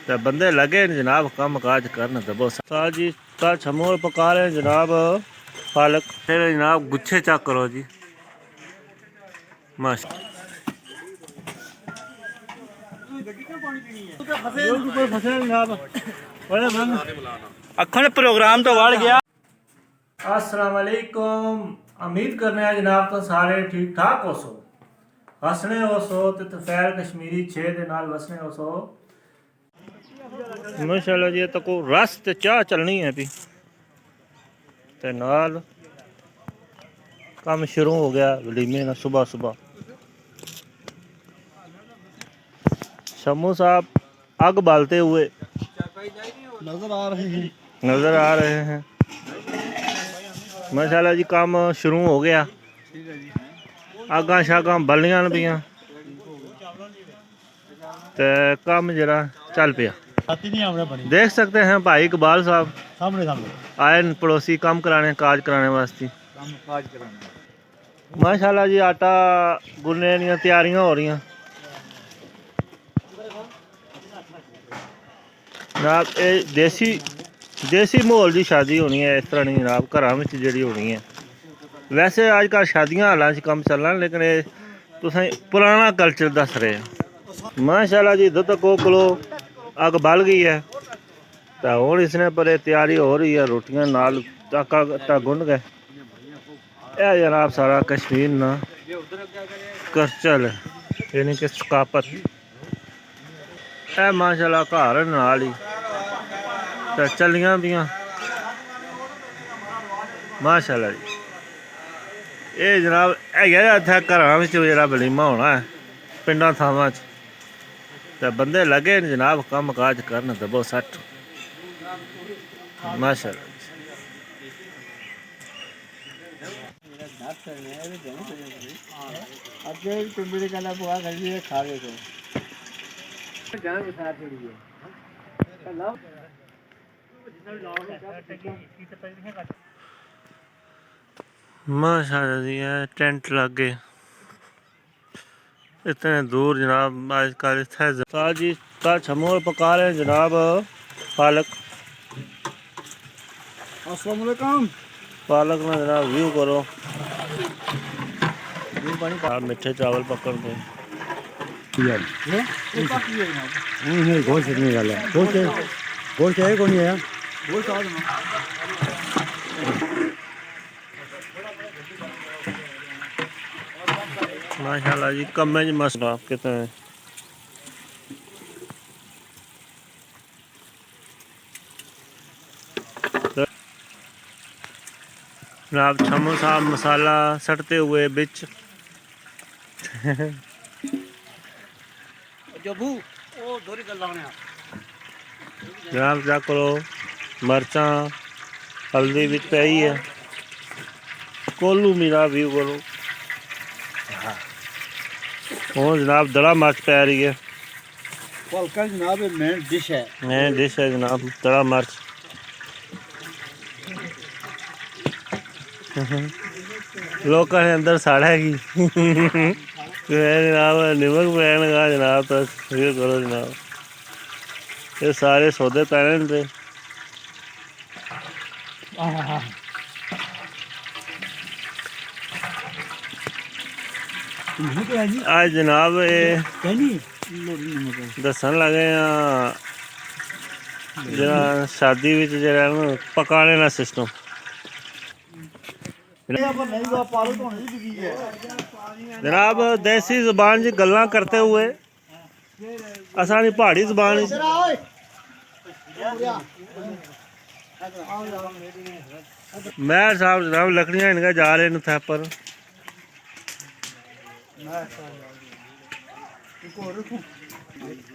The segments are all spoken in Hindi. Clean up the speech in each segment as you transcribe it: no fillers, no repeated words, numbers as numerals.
तो बंदे लगे न जनाब कम काज करन दबो साल जी का छमोल पका रहे जनाब पालक फिर जनाब गुच्छे चेक करो जी माशा अखन प्रोग्राम तो बढ़ गया। अस्सलाम वालेकुम। उम्मीद करने हैं जनाब तो सारे ठीक ठाक हो सो हसने हो सो ते तफैल कश्मीरी 6 दे नाल वसने हो सो माशाल्लाह जी तो को रस ते चाह चलनी है भी ते नाल काम शुरू हो गया वलीमे ना सुबह सुबह शम्मू साहब आग बालते हुए नजर आ रहे हैं माशाल्लाह जी काम शुरू हो गया आगा शागा बलियां पियां ते काम जरा चल पिया देख सकते हैं भाई इकबाल साहब सामने सामने आए न पड़ोसी काम कराने काज कराने वास्ते माशाल्लाह जी आटा गुनने दी तैयारियां हो रही जनाब ये देसी माहौल की शादी होनी है इस तरह नहीं जनाब घर में जी होनी है वैसे अजकल शादियां हालां कम चलना लेकिन ये तुसें पुराना कल्चर दस रहे हैं माशाल्लाह जी इधर तक किलो अग बल गई है तो हूँ इसने पर तैयारी हो रही है रोटियां नाल आटा गुन गए यह जनाब सारा कश्मीर ना कल्चर यानी कि सकाफत है माशाल्लाह घर नाल ही तो चलियां पियां माशाल्लाह जी ये जनाब है इत्थै घर जो वलीमा होना है पिंडा थावां तो बंदे लगे न जनाब कम काज करन दबो सट माशाल्लाह माशाल्लाह जी टेंट लग गए इतने दूर जनाब आजकल इतना जी का छमोल पका रहे हैं जनाब पालक अस्सलाम वालेकुम। पालक ना जनाब व्यू करो मिठे चावल पकड़ के गोश्त नहीं डाला गोश्त है कौन है माशाल्लाह जी कम च मसला कितने जनाब छमो साहब मसाला सटते हुए बिच जनाब चेक करो मरचा हल्दी बिच पई है कोलू मेरा व्यू करो और जनाब दड़ा मर्च पै रही है जनाब मेन डिश है जनाब दड़ा मर्च लोग अंदर साड़ेगी जनाब निमक पैन का जनाब तो व्यू करो जनाब ये सारे सौदे पैने थे आज जनाब ये दसन लगे जरा शादी जरा पकाने का सिस्टम जनाब देसी जुबान च गल्लां करते हुए असानी पहाड़ी जुबान मैं साहब जनाब लकड़ियां इनका जा रहे हैं पर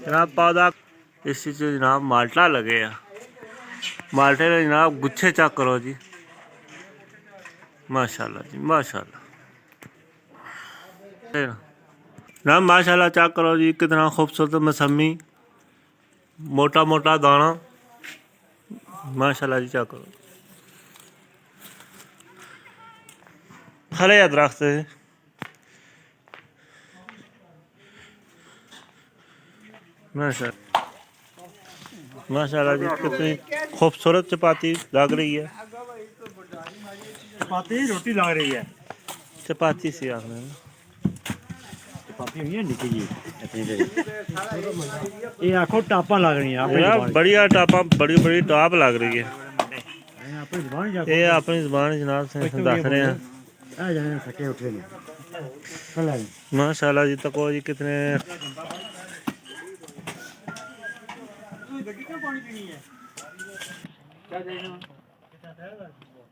जनाब पौधा इस चीज जनाब माल्टा लगे माल्टे ने जनाब गुच्छे चेक करो जी माशाल्लाह जी माशाल्लाह जनाब माशाल्लाह चेक करो जी कितना खूबसूरत मौसमी मोटा मोटा दाना माशाल्लाह जी चेक करो हरे दरख्त है माशाल्लाह माशाल्लाह जी कितनी खूबसूरत चपाती लग रही है। चपाती रोटी लग रही है। चपाती सी आपने चपाती हुई है निकी जी इतनी देर ये आखो टापा लग रही है अपनी यार जुबान बढ़िया टापा बड़ी बड़ी टाप लग रही है। अपनी जुबान जाको ये अपनी जुबान जनाब से दस रहे हैं। आ जाने थके उठे नहीं चल माशाल्लाह जी तको जी कितने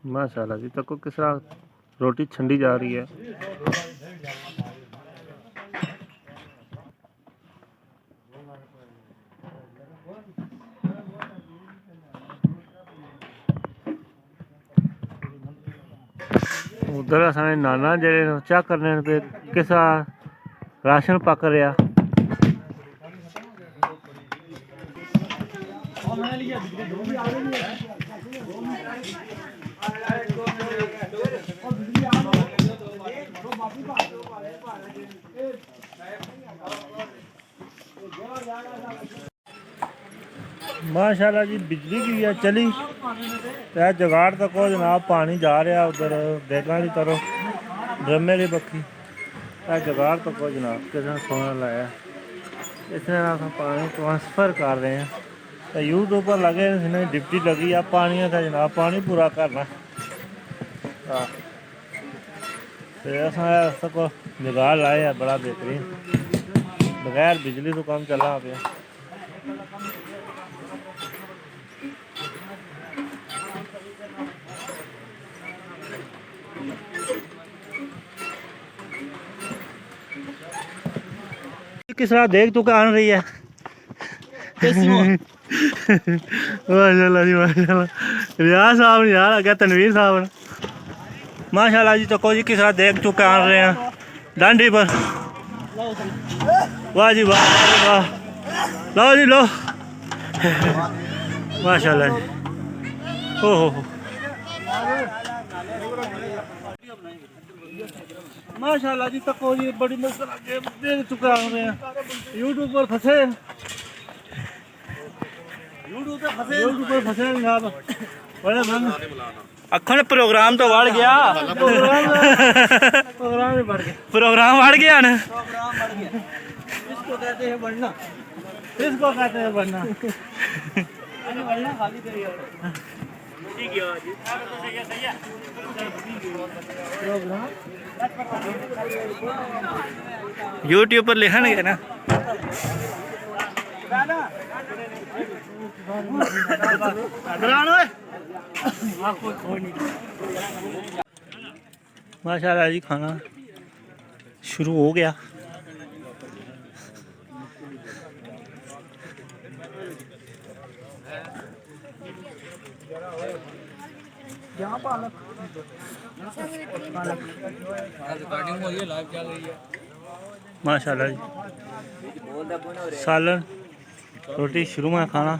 माशाल्लाह जी तको किस तरह रोटी ठंडी जा रही है। उधर असां नाना जेह्ड़े न चेक करने न कि किस तरह राशन पक रहा। माशाल्लाह जी बिजली की है चली तो जगाड़ तक जनाब पानी जा रहा उधर देगा की तरफ ड्रमे की बखी जगाड़ तक जनाब कितना सोना लाया इसने पानी ट्रांसफ़र कर रहे हैं तो यूट्यूब पर लगे इन्हें डिप्टी लगी है पानी का जनाब पानी पूरा करना को जुगाड़ लाया बड़ा बेहतरीन बगैर बिजली तो काम चला पे किस तरह देख तू क्या आन रही है। माशाल्लाह जी माशाल्लाह रियाज साहब ने यार आगे तनवीर साहब ने माशाल्लाह जी तको जी किस तरह देख चुके आन रहे हैं डांडी पर। वाह जी वाह वाह लो जी लो माशाल्लाह जी ओहो माशाल्लाह जी तको जी बड़ी मुश्किल देख चुके आन रहे हैं यूट्यूब पर फंसे जनाब बड़े अखन प्रोग्राम तो बढ़ गया प्रोग्राम बढ़ गया ना इसको कहते हैं बढ़ना यूट्यूब पर लिखणगे ना माशाल्लाह जी खाना शुरू हो गया। माशाल्लाह जी सालन रोटी शुरू में खाना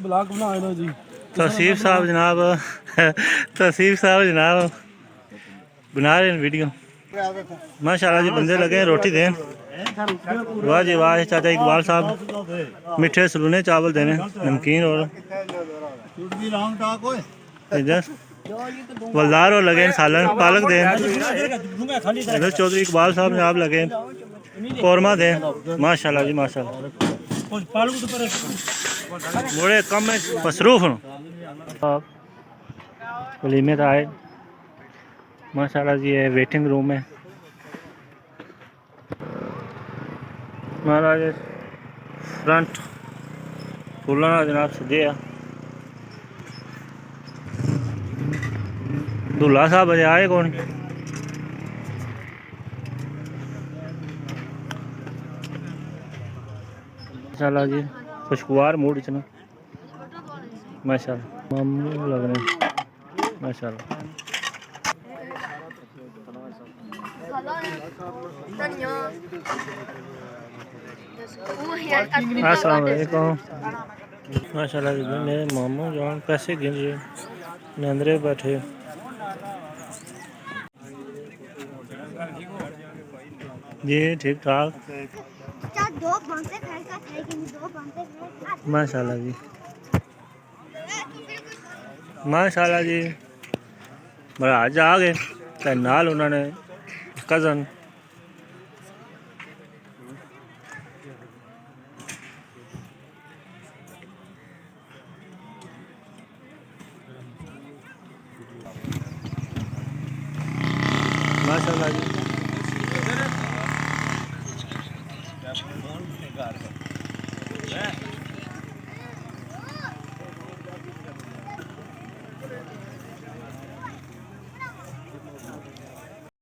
ब्लॉग बना लो जी तहसीफ साहब जनाब बना रहे हैं वीडियो। माशाल्लाह जी बंदे लगे हैं रोटी दें। वाह जी वाह चाचा इकबाल साहब मीठे सलूने चावल देने नमकीन और वलदार और लगे सालन पालक दें। इधर चौधरी इकबाल साहब जनाब लगे कौरमा दें। माशाल्लाह जी माशाल्लाह बड़े कम मसरूफ वलीमे तो आए। माशाल्लाह जी ये वेटिंग रूम है। महाराज फ्रंट फूलों जनाब सजे आ दूल्हा साहब अजे आए कौन माशाल्लाह जी खुशगवार मूड च ना माशाल्लाह मामू लग रहे माशाल्लाह। अस्सलाम वालेकुम माशाल्लाह जी मेरे मामू जान पैसे गिन रहे अंदर बैठे। जी ठीक ठाक चार दो बनते थे का थे कि नहीं दो बनते थे माशाल्लाह जी माशाल्लाह जी महाराज आ गए ते नाल उन्होंने कज़न माशाल्लाह जी